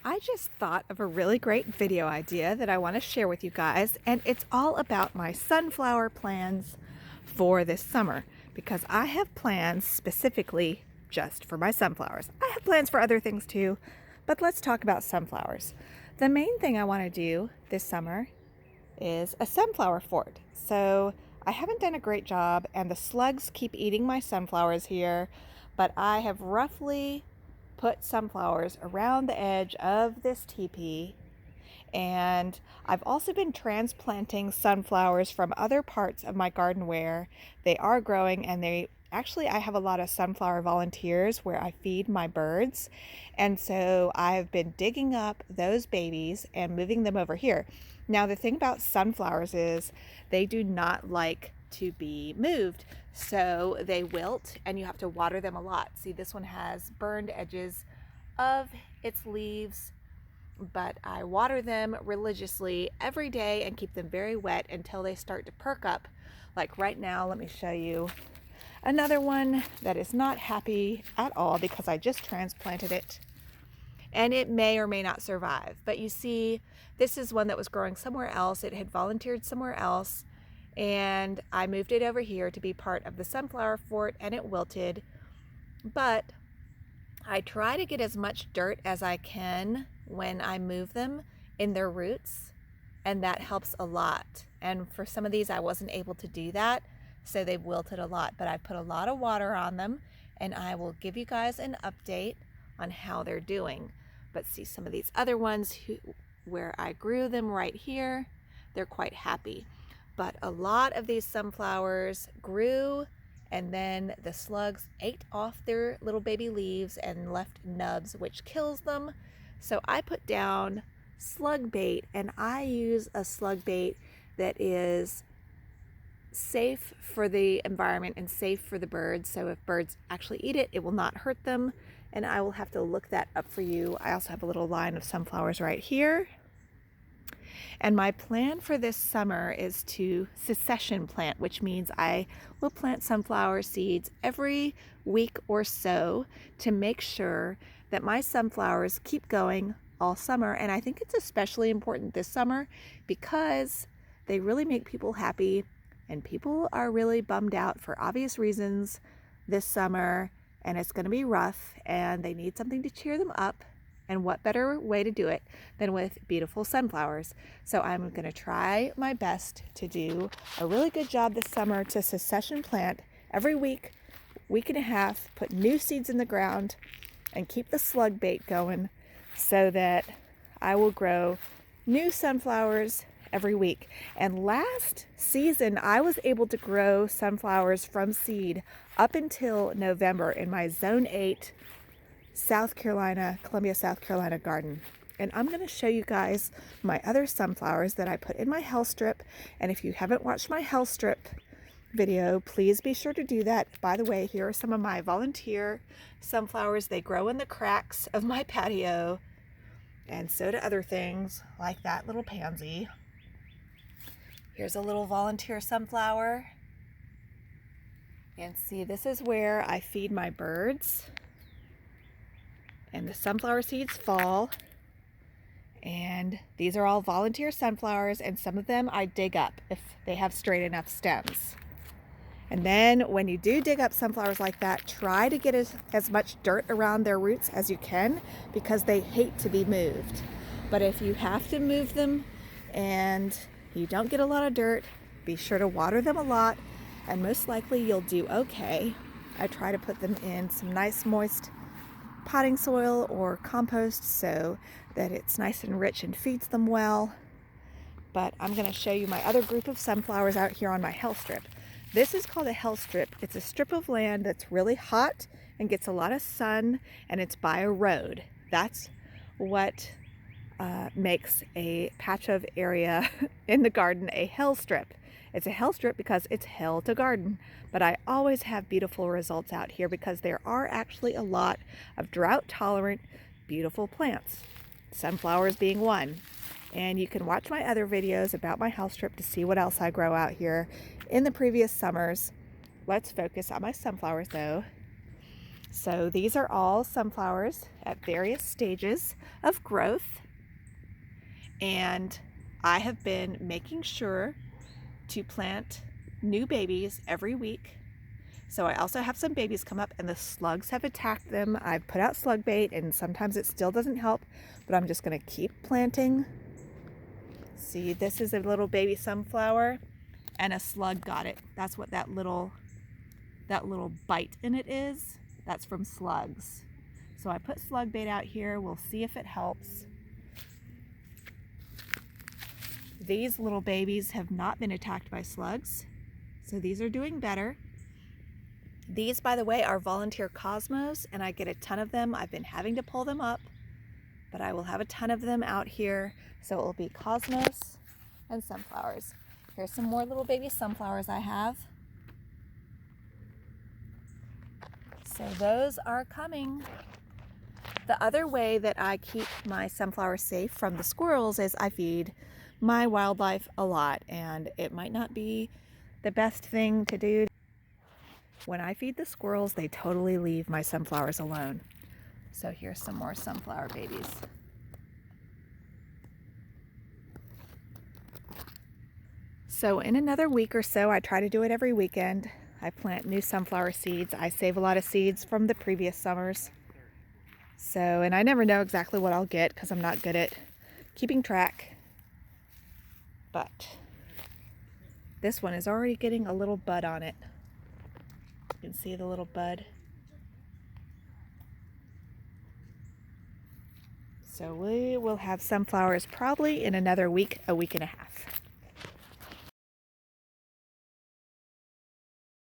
I just thought of a really great video idea that I want to share with you guys, and it's all about my sunflower plans for this summer because I have plans specifically just for my sunflowers. I have plans for other things too, but let's talk about sunflowers. The main thing I want to do this summer is a sunflower fort. So I haven't done a great job, and the slugs keep eating my sunflowers here, but I have roughly put sunflowers around the edge of this teepee, and I've also been transplanting sunflowers from other parts of my garden where they are growing, and I have a lot of sunflower volunteers where I feed my birds, and so I've been digging up those babies and moving them over here. Now the thing about sunflowers is they do not like to be moved, so they wilt and you have to water them a lot. See, this one has burned edges of its leaves, but I water them religiously every day and keep them very wet until they start to perk up. Like right now, let me show you another one that is not happy at all because I just transplanted it, and it may or may not survive. But you see, this is one that was growing somewhere else. It had volunteered somewhere else, and I moved it over here to be part of the sunflower fort, and it wilted. But I try to get as much dirt as I can when I move them in their roots, and that helps a lot. And for some of these, I wasn't able to do that, so they've wilted a lot, but I put a lot of water on them, and I will give you guys an update on how they're doing. But see, some of these other ones where I grew them right here, they're quite happy. But a lot of these sunflowers grew, and then the slugs ate off their little baby leaves and left nubs, which kills them. So I put down slug bait, and I use a slug bait that is safe for the environment and safe for the birds. So if birds actually eat it, it will not hurt them. And I will have to look that up for you. I also have a little line of sunflowers right here. And my plan for this summer is to succession plant, which means I will plant sunflower seeds every week or so to make sure that my sunflowers keep going all summer. And I think it's especially important this summer because they really make people happy, and people are really bummed out for obvious reasons this summer, and it's going to be rough, and they need something to cheer them up. And what better way to do it than with beautiful sunflowers? So I'm going to try my best to do a really good job this summer to succession plant every week and a half, put new seeds in the ground, and keep the slug bait going so that I will grow new sunflowers every week. And last season, I was able to grow sunflowers from seed up until November in my Zone 8 Columbia, South Carolina garden. And I'm going to show you guys my other sunflowers that I put in my hellstrip. And if you haven't watched my hellstrip video, please be sure to do that. By the way, here are some of my volunteer sunflowers. They grow in the cracks of my patio, and so do other things like that little pansy. Here's a little volunteer sunflower. And see, this is where I feed my birds. And the sunflower seeds fall. And these are all volunteer sunflowers, and some of them I dig up if they have straight enough stems. And then when you do dig up sunflowers like that, try to get as much dirt around their roots as you can because they hate to be moved. But if you have to move them and you don't get a lot of dirt, be sure to water them a lot, and most likely you'll do okay. I try to put them in some nice moist potting soil or compost so that it's nice and rich and feeds them well. But I'm going to show you my other group of sunflowers out here on my hellstrip. This is called a hellstrip. It's a strip of land that's really hot and gets a lot of sun, and it's by a road. That's what makes a patch of area in the garden a hellstrip. It's a hellstrip because it's hell to garden, but I always have beautiful results out here because there are actually a lot of drought-tolerant, beautiful plants, sunflowers being one. And you can watch my other videos about my hellstrip to see what else I grow out here in the previous summers. Let's focus on my sunflowers though. So these are all sunflowers at various stages of growth, and I have been making sure to plant new babies every week. So I also have some babies come up and the slugs have attacked them. I've put out slug bait and sometimes it still doesn't help, but I'm just going to keep planting. See, this is a little baby sunflower and a slug got it. That's what that little bite in it is. That's from slugs. So I put slug bait out here. We'll see if it helps. These little babies have not been attacked by slugs, so these are doing better. These, by the way, are volunteer cosmos, and I get a ton of them. I've been having to pull them up, but I will have a ton of them out here. So it will be cosmos and sunflowers. Here's some more little baby sunflowers I have. So those are coming. The other way that I keep my sunflowers safe from the squirrels is I feed my wildlife a lot, and it might not be the best thing to do. When I feed the squirrels, they totally leave my sunflowers alone. So here's some more sunflower babies. So in another week or so, I try to do it every weekend. I plant new sunflower seeds. I save a lot of seeds from the previous summers. So, and I never know exactly what I'll get because I'm not good at keeping track. But this one is already getting a little bud on it. You can see the little bud. So we will have sunflowers probably in another week, a week and a half.